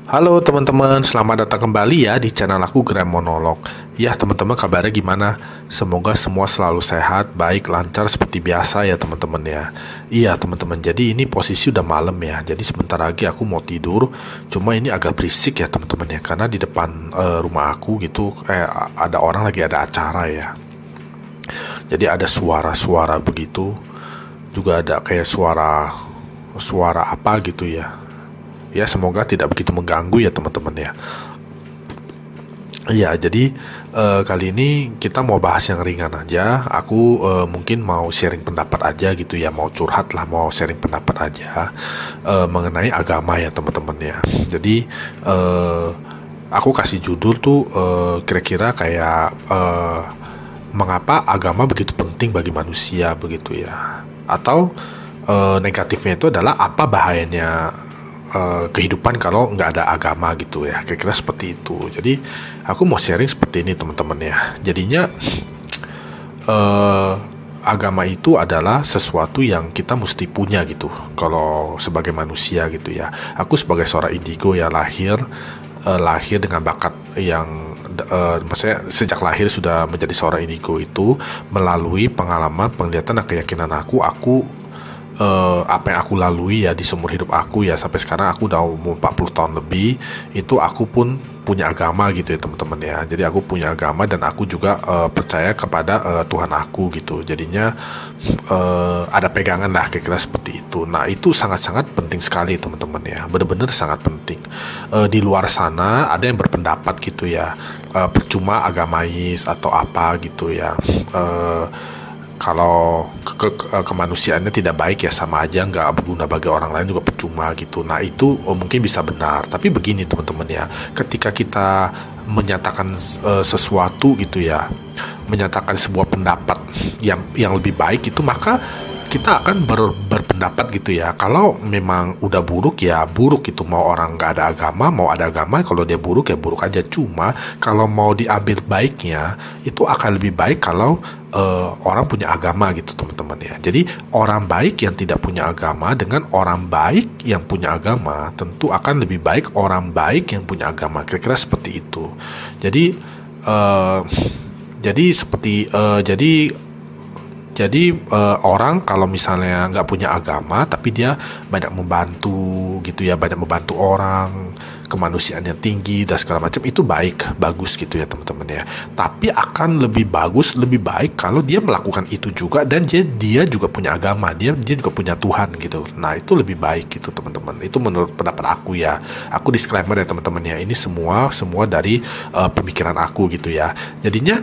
Halo teman-teman, selamat datang kembali ya di channel aku Gram Monolog. Ya teman-teman, kabarnya gimana? Semoga semua selalu sehat, baik, lancar seperti biasa ya teman-teman ya. Iya teman-teman, jadi ini posisi udah malam ya. Jadi sebentar lagi aku mau tidur. Cuma ini agak berisik ya teman-teman ya, karena di depan rumah aku gitu ada orang lagi ada acara ya. Jadi ada suara-suara begitu. Juga ada kayak suara apa gitu ya. Ya semoga tidak begitu mengganggu ya teman-teman ya. Iya jadi kali ini kita mau bahas yang ringan aja. Aku mungkin mau sharing pendapat aja gitu ya. Mau curhat lah, mau sharing pendapat aja mengenai agama ya teman-teman ya. Jadi aku kasih judul tuh kira-kira kayak mengapa agama begitu penting bagi manusia begitu ya. Atau negatifnya itu adalah apa bahayanya kehidupan kalau nggak ada agama gitu ya, kira-kira seperti itu. Jadi aku mau sharing seperti ini teman-teman ya. Jadinya agama itu adalah sesuatu yang kita mesti punya gitu kalau sebagai manusia gitu ya. Aku sebagai seorang indigo ya lahir dengan bakat yang maksudnya sejak lahir sudah menjadi seorang indigo itu melalui pengalaman, penglihatan dan keyakinan aku apa yang aku lalui ya di seumur hidup aku ya sampai sekarang aku udah umur 40 tahun lebih, itu aku pun punya agama gitu ya teman-teman ya. Jadi aku punya agama dan aku juga percaya kepada Tuhan aku gitu. Jadinya ada pegangan lah kira-kira seperti itu. Nah itu sangat-sangat penting sekali teman-teman ya, benar-benar sangat penting. Di luar sana ada yang berpendapat gitu ya, percuma agamais atau apa gitu ya, kalau kemanusiaannya tidak baik ya sama aja nggak berguna bagi orang lain juga percuma gitu. Nah itu mungkin bisa benar, tapi begini teman-teman ya, ketika kita menyatakan sesuatu gitu ya, menyatakan sebuah pendapat yang lebih baik itu, maka kita akan berpendapat gitu ya, kalau memang udah buruk ya buruk gitu, mau orang nggak ada agama mau ada agama, kalau dia buruk ya buruk aja. Cuma kalau mau diambil baiknya itu akan lebih baik kalau orang punya agama gitu teman-teman ya. Jadi orang baik yang tidak punya agama dengan orang baik yang punya agama tentu akan lebih baik orang baik yang punya agama, kira-kira seperti itu. Jadi orang kalau misalnya nggak punya agama tapi dia banyak membantu gitu ya, banyak membantu orang, kemanusiaannya tinggi dan segala macam, itu bagus gitu ya teman-teman ya. Tapi akan lebih bagus, lebih baik kalau dia melakukan itu juga dan dia juga punya agama, dia juga punya Tuhan gitu. Nah itu lebih baik gitu teman-teman. Itu menurut pendapat aku ya. Aku disclaimer ya teman-teman ya. Ini semua dari pemikiran aku gitu ya. Jadinya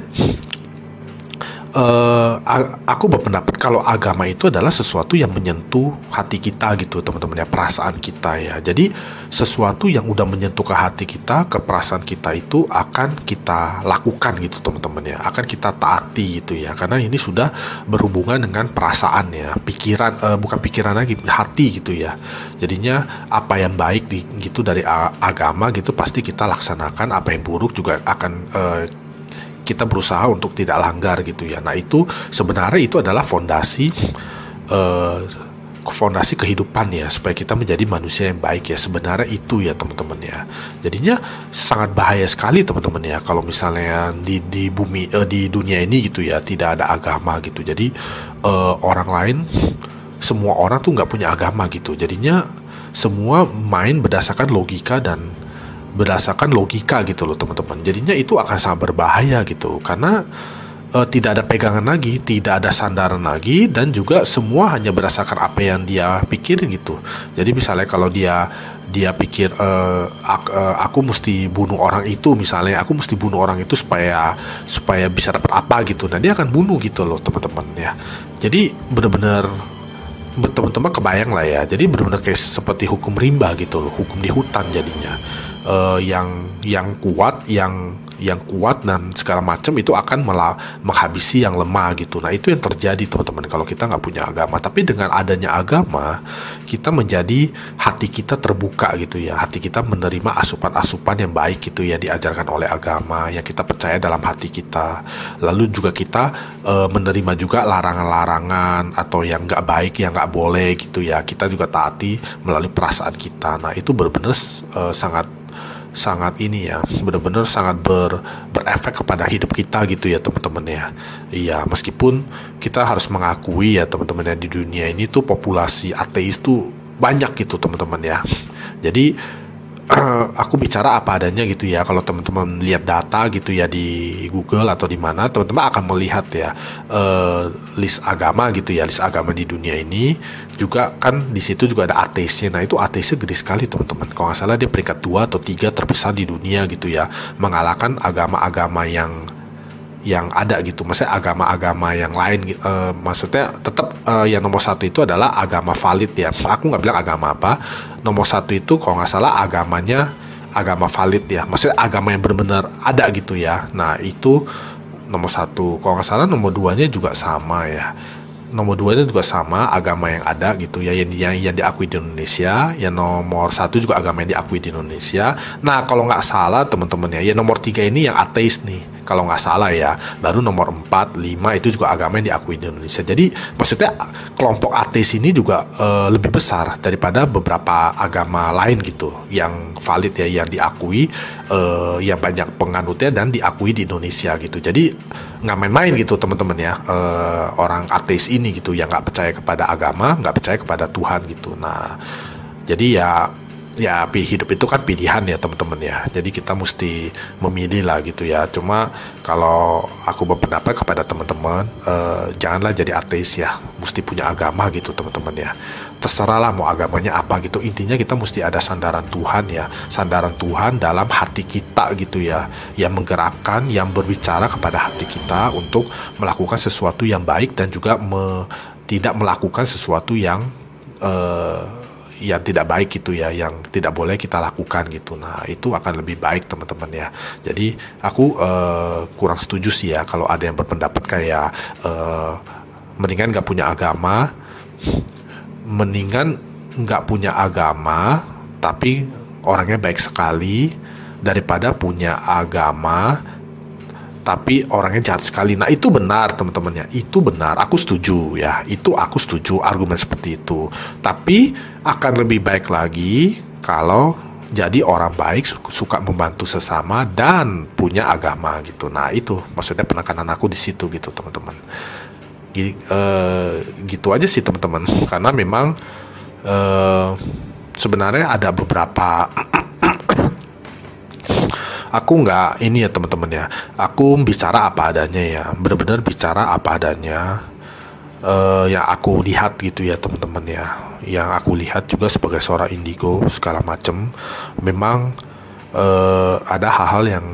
aku berpendapat kalau agama itu adalah sesuatu yang menyentuh hati kita gitu teman-teman ya, perasaan kita ya. Jadi sesuatu yang udah menyentuh ke hati kita, ke perasaan kita itu akan kita lakukan gitu teman-teman ya, akan kita taati gitu ya, karena ini sudah berhubungan dengan perasaan ya, pikiran, bukan pikiran lagi, hati gitu ya. Jadinya apa yang baik gitu dari agama gitu pasti kita laksanakan, apa yang buruk juga akan kita berusaha untuk tidak langgar gitu ya. Nah itu sebenarnya itu adalah fondasi kehidupan ya, supaya kita menjadi manusia yang baik ya. Sebenarnya itu ya teman-teman ya. Jadinya sangat bahaya sekali teman-teman ya kalau misalnya di bumi di dunia ini gitu ya tidak ada agama gitu. Jadi orang lain, semua orang tuh nggak punya agama gitu. Jadinya semua main berdasarkan logika gitu loh teman-teman. Jadinya itu akan sangat berbahaya gitu, karena tidak ada pegangan lagi, tidak ada sandaran lagi, dan juga semua hanya berdasarkan apa yang dia pikirin gitu. Jadi misalnya kalau dia pikir aku mesti bunuh orang itu, misalnya aku mesti bunuh orang itu supaya bisa dapat apa gitu, nah dia akan bunuh gitu loh teman-teman ya. Jadi benar-benar teman-teman kebayang lah ya, jadi benar-benar kayak seperti hukum rimba gitu loh, hukum di hutan jadinya. Yang kuat dan segala macam itu akan malah menghabisi yang lemah gitu. Nah itu yang terjadi teman-teman kalau kita nggak punya agama. Tapi dengan adanya agama, kita menjadi hati kita terbuka gitu ya, hati kita menerima asupan-asupan yang baik gitu ya, diajarkan oleh agama yang kita percaya dalam hati kita. Lalu juga kita menerima juga larangan-larangan atau yang nggak baik, yang nggak boleh gitu ya, kita juga taati melalui perasaan kita. Nah itu benar-benar sangat sangat ini ya, benar-benar sangat berefek kepada hidup kita gitu ya teman-teman ya. Iya, meskipun kita harus mengakui ya teman-teman ya, di dunia ini tuh populasi ateis tuh banyak gitu teman-teman ya. Jadi aku bicara apa adanya gitu ya. Kalau teman-teman lihat data gitu ya di Google atau di mana, teman-teman akan melihat ya list agama gitu ya, list agama di dunia ini juga kan di situ juga ada ateisnya. Nah itu ateisnya gede sekali teman-teman. Kalau nggak salah dia peringkat 2 atau 3 terbesar di dunia gitu ya, mengalahkan agama-agama yang ada gitu, maksudnya agama-agama yang lain, maksudnya tetap yang nomor satu itu adalah agama valid ya. Aku nggak bilang agama apa, nomor satu itu kalau nggak salah agamanya agama valid ya, maksudnya agama yang benar-benar ada gitu ya. Nah itu nomor satu, kalau nggak salah nomor duanya juga sama ya. Nomor duanya juga sama agama yang ada gitu ya, yang diakui di Indonesia. Yang nomor satu juga agama yang diakui di Indonesia. Nah kalau nggak salah teman-teman ya, nomor 3 ini yang ateis nih kalau nggak salah ya. Baru nomor 4, 5 itu juga agama yang diakui di Indonesia. Jadi maksudnya kelompok ateis ini juga lebih besar daripada beberapa agama lain gitu yang valid ya, yang diakui, yang banyak penganutnya dan diakui di Indonesia gitu. Jadi nggak main-main gitu teman-teman ya, orang ateis ini gitu yang nggak percaya kepada agama, nggak percaya kepada Tuhan gitu. Nah jadi ya hidup itu kan pilihan ya teman-teman ya. Jadi kita mesti memilih lah gitu ya. Cuma kalau aku berpendapat kepada teman-teman, janganlah jadi ateis ya, mesti punya agama gitu teman-teman ya. Terserah lah mau agamanya apa gitu, intinya kita mesti ada sandaran Tuhan ya, sandaran Tuhan dalam hati kita gitu ya, yang menggerakkan, yang berbicara kepada hati kita untuk melakukan sesuatu yang baik dan juga tidak melakukan sesuatu yang tidak baik gitu ya, yang tidak boleh kita lakukan gitu. Nah itu akan lebih baik teman-teman ya. Jadi aku kurang setuju sih ya kalau ada yang berpendapat kayak mendingan nggak punya agama, mendingan nggak punya agama tapi orangnya baik sekali daripada punya agama tapi orangnya jahat sekali. Nah itu benar teman-teman ya, itu benar, aku setuju ya, itu aku setuju argumen seperti itu. Tapi akan lebih baik lagi kalau jadi orang baik, suka membantu sesama dan punya agama gitu. Nah itu maksudnya penekanan aku di situ gitu teman-teman. Gitu aja sih teman-teman, karena memang sebenarnya ada beberapa aku nggak ini ya teman-teman ya, aku bicara apa adanya ya, benar-benar bicara apa adanya, yang aku lihat gitu ya teman-teman ya, yang aku lihat juga sebagai seorang indigo segala macem. Memang ada hal-hal yang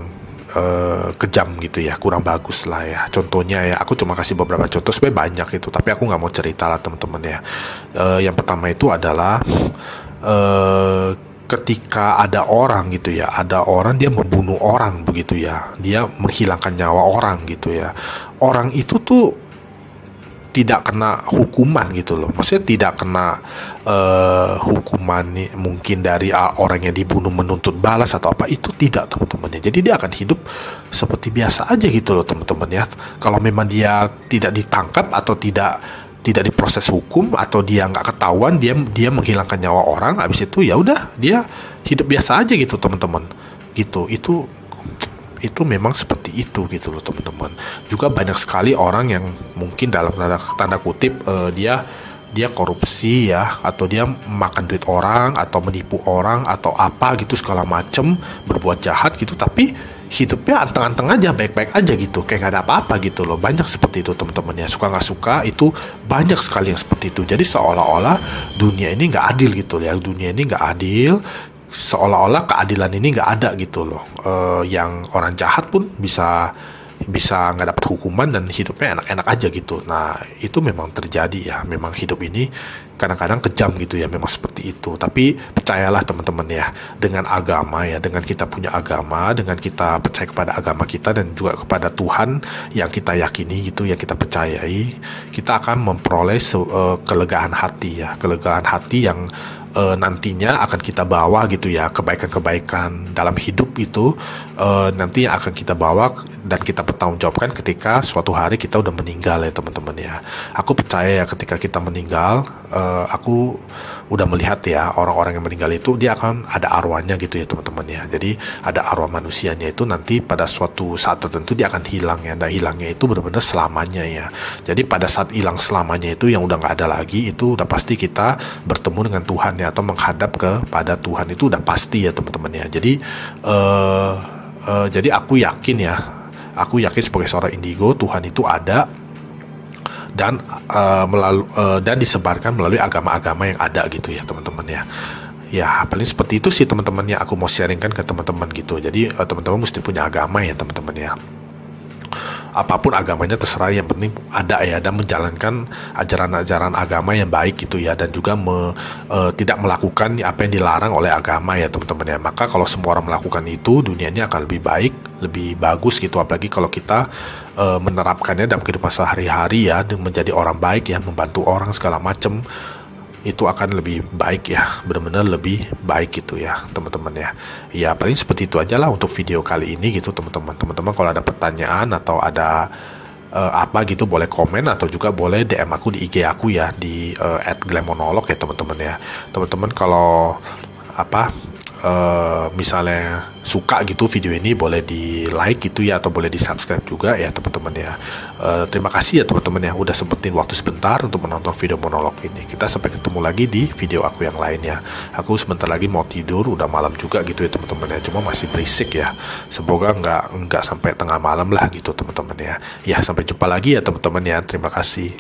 kejam gitu ya, kurang bagus lah ya. Contohnya ya, aku cuma kasih beberapa contoh, sebenarnya banyak itu, tapi aku nggak mau cerita lah teman-teman ya. Yang pertama itu adalah ketika ada orang gitu ya, ada orang dia membunuh orang begitu ya, dia menghilangkan nyawa orang gitu ya, orang itu tuh tidak kena hukuman gitu loh, maksudnya tidak kena hukuman nih, mungkin dari orang yang dibunuh menuntut balas atau apa, itu tidak teman-teman ya. Jadi dia akan hidup seperti biasa aja gitu loh teman-teman ya. Kalau memang dia tidak ditangkap atau tidak diproses hukum atau dia nggak ketahuan, dia menghilangkan nyawa orang, habis itu ya udah dia hidup biasa aja gitu teman-teman gitu. Itu memang seperti itu gitu loh teman-teman. Juga banyak sekali orang yang mungkin dalam tanda kutip dia korupsi ya, atau dia makan duit orang atau menipu orang atau apa gitu segala macem, berbuat jahat gitu, tapi hidupnya anteng-anteng aja, baik-baik aja gitu, kayak nggak ada apa-apa gitu loh. Banyak seperti itu teman-teman ya, suka nggak suka itu banyak sekali yang seperti itu. Jadi seolah-olah dunia ini nggak adil gitu ya, dunia ini nggak adil, seolah-olah keadilan ini nggak ada gitu loh. Yang orang jahat pun bisa nggak dapat hukuman dan hidupnya enak-enak aja gitu. Nah itu memang terjadi ya, memang hidup ini kadang-kadang kejam gitu ya, memang seperti itu. Tapi percayalah teman-teman ya, dengan agama ya, dengan kita punya agama, dengan kita percaya kepada agama kita dan juga kepada Tuhan yang kita yakini gitu, yang kita percayai, kita akan memperoleh kelegaan hati ya, kelegaan hati yang nantinya akan kita bawa gitu ya, kebaikan-kebaikan dalam hidup itu nanti yang akan kita bawa dan kita pertanggungjawabkan ketika suatu hari kita udah meninggal ya teman-teman ya. Aku percaya ya ketika kita meninggal, aku udah melihat ya orang-orang yang meninggal itu dia akan ada arwahnya gitu ya teman-teman ya. Jadi ada arwah manusianya itu nanti pada suatu saat tertentu dia akan hilang ya. Dan hilangnya itu benar-benar selamanya ya. Jadi pada saat hilang selamanya itu yang udah nggak ada lagi, itu udah pasti kita bertemu dengan Tuhan ya, atau menghadap kepada Tuhan, itu udah pasti ya teman-teman ya. Jadi aku yakin ya, aku yakin sebagai seorang indigo Tuhan itu ada dan dan disebarkan melalui agama-agama yang ada gitu ya teman-teman ya. Ya paling seperti itu sih teman-teman ya, aku mau sharingkan ke teman-teman gitu. Jadi teman-teman mesti punya agama ya teman-teman ya. Apapun agamanya terserah, yang penting ada ya, dan menjalankan ajaran-ajaran agama yang baik gitu ya, dan juga tidak melakukan apa yang dilarang oleh agama ya teman-teman ya. Maka kalau semua orang melakukan itu, dunianya akan lebih baik, lebih bagus gitu. Apalagi kalau kita menerapkannya dalam kehidupan sehari-hari ya, dan menjadi orang baik ya, membantu orang segala macam, itu akan lebih baik ya, benar-benar lebih baik gitu ya teman-teman ya. Ya paling seperti itu aja lah untuk video kali ini gitu teman-teman. Teman-teman kalau ada pertanyaan atau ada apa gitu boleh komen, atau juga boleh DM aku di IG aku ya, di @glemonolog ya teman-teman ya. Teman-teman kalau misalnya suka gitu video ini, boleh di like gitu ya, atau boleh di subscribe juga ya teman-teman ya. Terima kasih ya teman-teman ya udah sempetin waktu sebentar untuk menonton video monolog ini. Kita sampai ketemu lagi di video aku yang lainnya. Aku sebentar lagi mau tidur, udah malam juga gitu ya teman-teman ya, cuma masih berisik ya. Semoga nggak sampai tengah malam lah gitu teman-teman ya. Ya sampai jumpa lagi ya teman-teman ya, terima kasih.